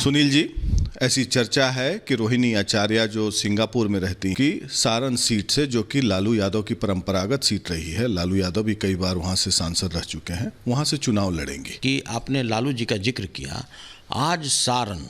सुनील जी, ऐसी चर्चा है कि रोहिणी आचार्य जो सिंगापुर में रहती कि सारण सीट से, जो कि लालू यादव की परंपरागत सीट रही है, लालू यादव भी कई बार वहां से सांसद रह चुके हैं, वहां से चुनाव लड़ेंगे। कि आपने लालू जी का जिक्र किया, आज सारण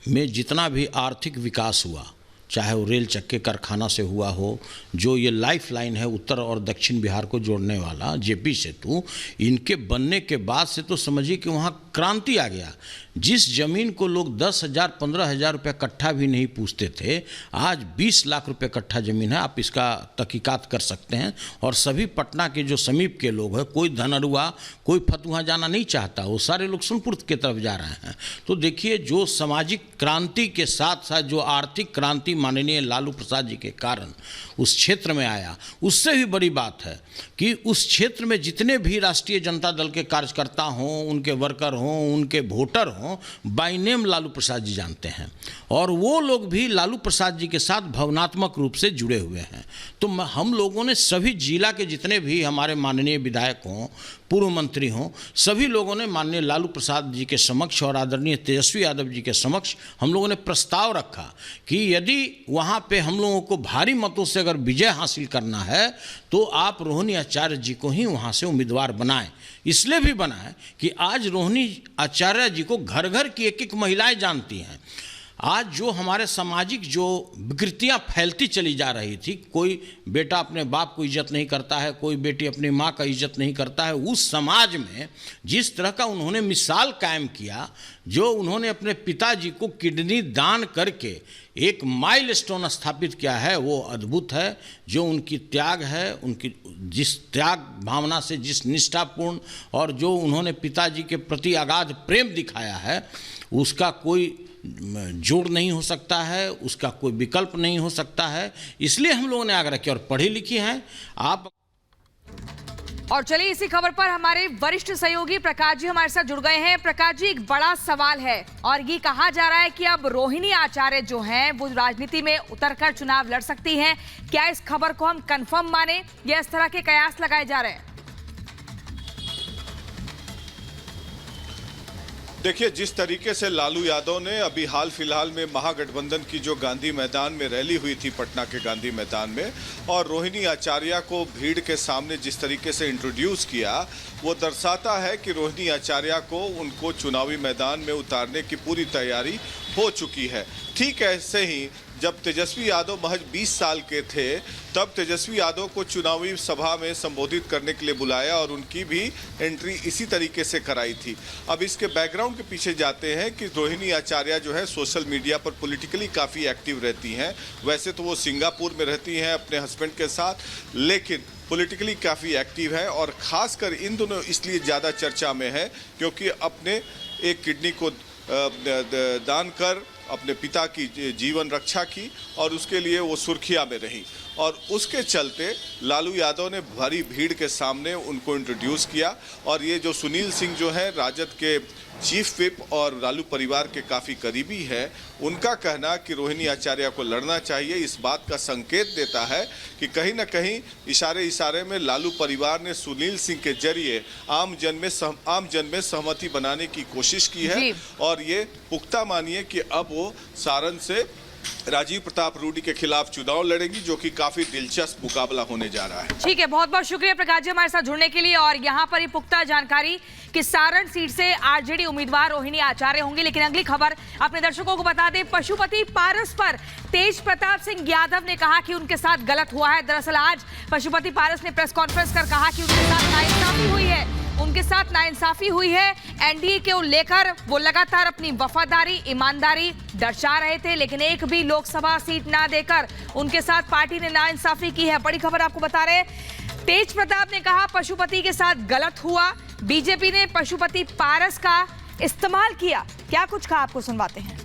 में जितना भी आर्थिक विकास हुआ, चाहे वो रेल चक्के कारखाना से हुआ हो, जो ये लाइफ लाइन है उत्तर और दक्षिण बिहार को जोड़ने वाला जेपी सेतु, इनके बनने के बाद से तो समझिए कि वहाँ क्रांति आ गया। जिस ज़मीन को लोग 10,000 15,000 रुपये कट्ठा भी नहीं पूछते थे, आज 20 लाख रुपए कट्ठा ज़मीन है। आप इसका तहकीकात कर सकते हैं। और सभी पटना के जो समीप के लोग हैं, कोई धनरुआ, कोई फतुहा जाना नहीं चाहता, वो सारे लोग सोनपुर के तरफ जा रहे हैं। तो देखिए, जो सामाजिक क्रांति के साथ साथ जो आर्थिक क्रांति माननीय लालू प्रसाद जी के कारण उस क्षेत्र में आया, उससे भी बड़ी बात है कि उस क्षेत्र में जितने भी राष्ट्रीय जनता दल के कार्यकर्ता हों, उनके वर्कर हों, उनके वोटर हों, बाय नेम लालू प्रसाद जी जानते हैं। और वो लोग भी लालू प्रसाद जी के साथ भावनात्मक रूप से जुड़े हुए हैं। तो हम लोगों ने सभी जिला के जितने भी हमारे माननीय विधायक हों, पूर्व मंत्री हों, सभी लोगों ने माननीय लालू प्रसाद जी के समक्ष और आदरणीय तेजस्वी यादव जी के समक्ष हम लोगों ने प्रस्ताव रखा कि यदि वहाँ पे हम लोगों को भारी मतों से अगर विजय हासिल करना है, तो आप रोहिणी आचार्य जी को ही वहाँ से उम्मीदवार बनाएं। इसलिए भी बनाएं कि आज रोहिणी आचार्य जी को घर घर की एक एक महिलाएं जानती हैं। आज जो हमारे सामाजिक जो विकृतियाँ फैलती चली जा रही थी, कोई बेटा अपने बाप को इज्जत नहीं करता है, कोई बेटी अपनी माँ का इज्जत नहीं करता है, उस समाज में जिस तरह का उन्होंने मिसाल कायम किया, जो उन्होंने अपने पिताजी को किडनी दान करके एक माइलस्टोन स्थापित किया है, वो अद्भुत है। जो उनकी त्याग है, उनकी जिस त्याग भावना से, जिस निष्ठापूर्ण और जो उन्होंने पिताजी के प्रति अगाध प्रेम दिखाया है, उसका कोई जोड़ नहीं हो सकता है, उसका कोई विकल्प नहीं हो सकता है। इसलिए हम लोगों ने आग्रह किया, और पढ़ी लिखी हैं आप। और चलिए इसी खबर पर हमारे वरिष्ठ सहयोगी प्रकाश जी हमारे साथ जुड़ गए हैं। प्रकाश जी, एक बड़ा सवाल है और ये कहा जा रहा है कि अब रोहिणी आचार्य जो हैं वो राजनीति में उतरकर चुनाव लड़ सकती हैं। क्या इस खबर को हम कंफर्म माने या इस तरह के कयास लगाए जा रहे हैं? देखिए, जिस तरीके से लालू यादव ने अभी हाल फिलहाल में महागठबंधन की जो गांधी मैदान में रैली हुई थी, पटना के गांधी मैदान में, और रोहिणी आचार्य को भीड़ के सामने जिस तरीके से इंट्रोड्यूस किया, वो दर्शाता है कि रोहिणी आचार्य को उनको चुनावी मैदान में उतारने की पूरी तैयारी हो चुकी है। ठीक ऐसे ही जब तेजस्वी यादव महज 20 साल के थे, तब तेजस्वी यादव को चुनावी सभा में संबोधित करने के लिए बुलाया और उनकी भी एंट्री इसी तरीके से कराई थी। अब इसके बैकग्राउंड के पीछे जाते हैं कि रोहिणी आचार्य जो है सोशल मीडिया पर पॉलिटिकली काफ़ी एक्टिव रहती हैं। वैसे तो वो सिंगापुर में रहती हैं अपने हस्बैंड के साथ, लेकिन पॉलिटिकली काफ़ी एक्टिव है। और ख़ासकर इन दोनों इसलिए ज़्यादा चर्चा में है क्योंकि अपने एक किडनी को दान कर अपने पिता की जीवन रक्षा की और उसके लिए वो सुर्खियां में रही। और उसके चलते लालू यादव ने भारी भीड़ के सामने उनको इंट्रोड्यूस किया। और ये जो सुनील सिंह जो है राजद के चीफ विप और लालू परिवार के काफ़ी करीबी है, उनका कहना कि रोहिणी आचार्य को लड़ना चाहिए, इस बात का संकेत देता है कि कहीं ना कहीं इशारे में लालू परिवार ने सुनील सिंह के जरिए आम जन में सहमति बनाने की कोशिश की है। और ये पुख्ता मानिए कि अब वो सारण से राजीव प्रताप रूडी के खिलाफ चुनाव लड़ेंगी, जो कि काफी दिलचस्प मुकाबला होने जा रहा है। ठीक है, बहुत बहुत शुक्रिया प्रकाश जी हमारे साथ जुड़ने के लिए। और यहाँ पर ये पुख्ता जानकारी कि सारण सीट से आरजेडी उम्मीदवार रोहिणी आचार्य होंगी। लेकिन अगली खबर अपने दर्शकों को बता दें, पशुपति पारस पर तेज प्रताप सिंह यादव ने कहा कि उनके साथ गलत हुआ है। दरअसल आज पशुपति पारस ने प्रेस कॉन्फ्रेंस कर कहा कि उनके साथ नाइंसाफी हुई है, उनके साथ नाइंसाफी हुई है। एनडीए को लेकर वो लगातार अपनी वफादारी, ईमानदारी दर्शा रहे थे, लेकिन एक भी लोकसभा सीट ना देकर उनके साथ पार्टी ने नाइंसाफी की है। बड़ी खबर आपको बता रहे हैं, तेज प्रताप ने कहा पशुपति के साथ गलत हुआ, बीजेपी ने पशुपति पारस का इस्तेमाल किया। क्या कुछ कहा, आपको सुनवाते हैं।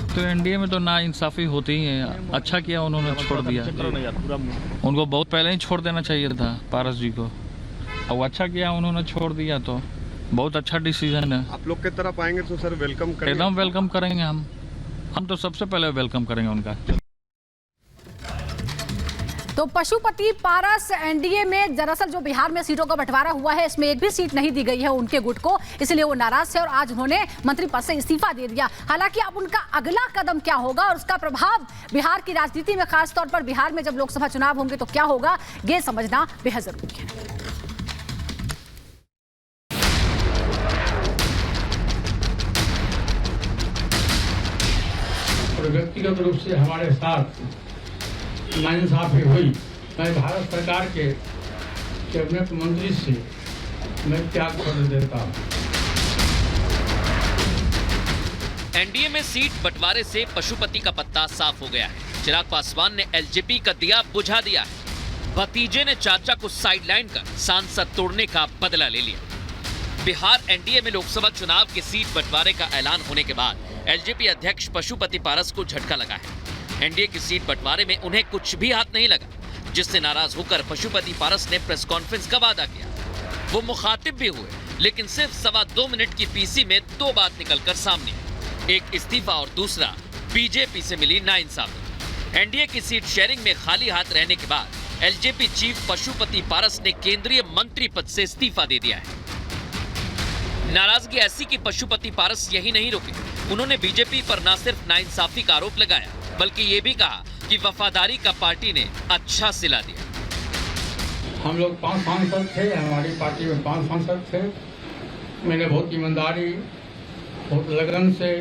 तो एनडीए में तो नाइंसाफी होती ही है। अच्छा किया उन्होंने छोड़ दिया, उनको बहुत पहले ही छोड़ देना चाहिए था पारस जी को। अब अच्छा किया उन्होंने छोड़ दिया, तो बहुत अच्छा डिसीजन है। आप लोग की तरफ आएंगे तो सर वेलकम करेंगे? एकदम वेलकम करेंगे हम तो सबसे पहले वेलकम करेंगे उनका। तो पशुपति पारस एनडीए में दरअसल जो बिहार में सीटों का बंटवारा हुआ है इसमें एक भी सीट नहीं दी गई है उनके गुट को, इसलिए वो नाराज थे और आज उन्होंने मंत्री पद से इस्तीफा दे दिया। हालांकि अब उनका अगला कदम क्या होगा और उसका प्रभाव बिहार की राजनीति में, खासतौर पर बिहार में जब लोकसभा चुनाव होंगे तो क्या होगा, ये समझना बेहद जरूरी है। व्यक्तिगत रूप से हमारे साथ नाइंसाफी हुई। मैं भारत सरकार के कैबिनेट मंत्री से मैं त्याग कर देता हूं। एनडीए में सीट बंटवारे से पशुपति का पत्ता साफ हो गया है। चिराग पासवान ने एलजेपी का दिया बुझा दिया है। भतीजे ने चाचा को साइडलाइन कर सांसद तोड़ने का बदला ले लिया। बिहार एनडीए में लोकसभा चुनाव के सीट बंटवारे का ऐलान होने के बाद एलजेपी अध्यक्ष पशुपति पारस को झटका लगा है। एनडीए की सीट बंटवारे में उन्हें कुछ भी हाथ नहीं लगा, जिससे नाराज होकर पशुपति पारस ने प्रेस कॉन्फ्रेंस का वादा किया। वो मुखातिब भी हुए, लेकिन सिर्फ 2.25 मिनट की पीसी में 2 बात निकलकर सामने आई। एक इस्तीफा और दूसरा बीजेपी से मिली नाइंसाफी। एनडीए की सीट शेयरिंग में खाली हाथ रहने के बाद एलजेपी चीफ पशुपति पारस ने केंद्रीय मंत्री पद से इस्तीफा दे दिया है। नाराजगी ऐसी कि पशुपति पारस यही नहीं रुके, उन्होंने बीजेपी पर न सिर्फ नाइंसाफी का आरोप लगाया, बल्कि ये भी कहा कि वफादारी का पार्टी ने अच्छा सिला दिया। हम लोग 5 सांसद थे, हमारी पार्टी में 5 सांसद थे। मैंने बहुत ईमानदारी, बहुत लगन से,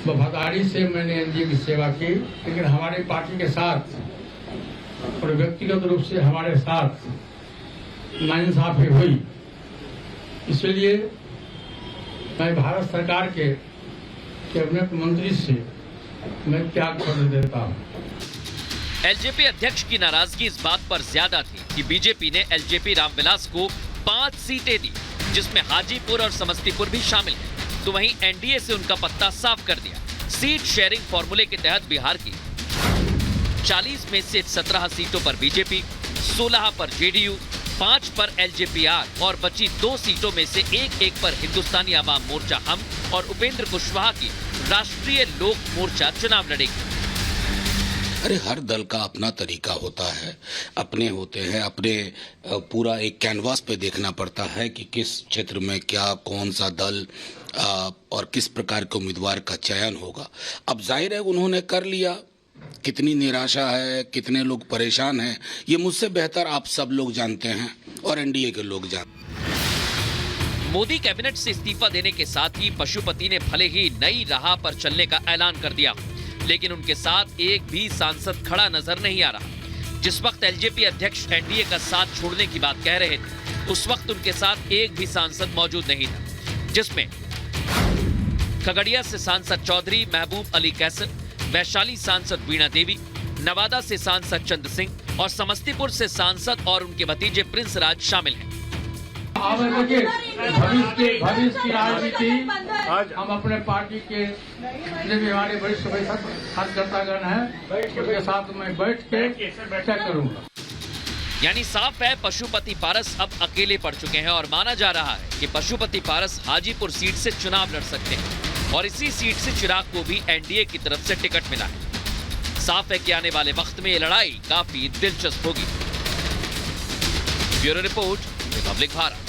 वफादारी से मैंने एनडीए की सेवा की। लेकिन हमारी पार्टी के साथ और व्यक्तिगत रूप से हमारे साथ नाइंसाफी हुई, इसलिए मैं भारत सरकार के कैबिनेट मंत्री से मैं त्याग कर देता हूं। एलजेपी अध्यक्ष की नाराजगी इस बात पर ज्यादा थी कि बीजेपी ने एलजेपी रामविलास को 5 सीटें दी, जिसमें हाजीपुर और समस्तीपुर भी शामिल है। तो वहीं एनडीए से उनका पत्ता साफ कर दिया। सीट शेयरिंग फॉर्मूले के तहत बिहार की 40 में से 17 सीटों पर बीजेपी, 16 पर जेडीयू, 5 पर एलजेपीआर और बची 2 सीटों में से एक पर हिंदुस्तानी आवाम मोर्चा हम और उपेंद्र कुशवाहा की राष्ट्रीय लोक मोर्चा चुनाव लड़ेगी। अरे हर दल का अपना तरीका होता है, अपने होते हैं, अपने पूरा एक कैनवास पे देखना पड़ता है कि किस क्षेत्र में क्या, कौन सा दल और किस प्रकार के उम्मीदवार का चयन होगा। अब जाहिर है उन्होंने कर लिया। कितनी निराशा है, कितने लोग परेशान हैं, ये मुझसे बेहतर आप सब लोग जानते हैं और एनडीए के लोग जानते हैं। मोदी कैबिनेट से इस्तीफा देने के साथ ही पशुपति ने भले ही नई राह पर चलने का ऐलान कर दिया, लेकिन उनके साथ एक भी सांसद खड़ा नजर नहीं आ रहा। जिस वक्त एलजेपी अध्यक्ष एनडीए का साथ छोड़ने की बात कह रहे थे, उस वक्त उनके साथ एक भी सांसद मौजूद नहीं था, जिसमें खगड़िया से सांसद चौधरी महबूब अली कैसर, वैशाली सांसद वीणा देवी, नवादा से सांसद चंद्र सिंह और समस्तीपुर से सांसद और उनके भतीजे प्रिंस राज शामिल हैं। भविष्य की राजनीति आज हम अपने पार्टी के जितने भी हमारे वरिष्ठ कार्यकर्तागण हैं, उनके साथ मैं बैठ के चर्चा करूंगा। यानी साफ है पशुपति पारस अब अकेले पड़ चुके हैं और माना जा रहा है कि पशुपति पारस हाजीपुर सीट से चुनाव लड़ सकते हैं और इसी सीट से चिराग को भी एनडीए की तरफ से टिकट मिला है। साफ है कि आने वाले वक्त में ये लड़ाई काफी दिलचस्प होगी। Bureau report, Republic Bharat.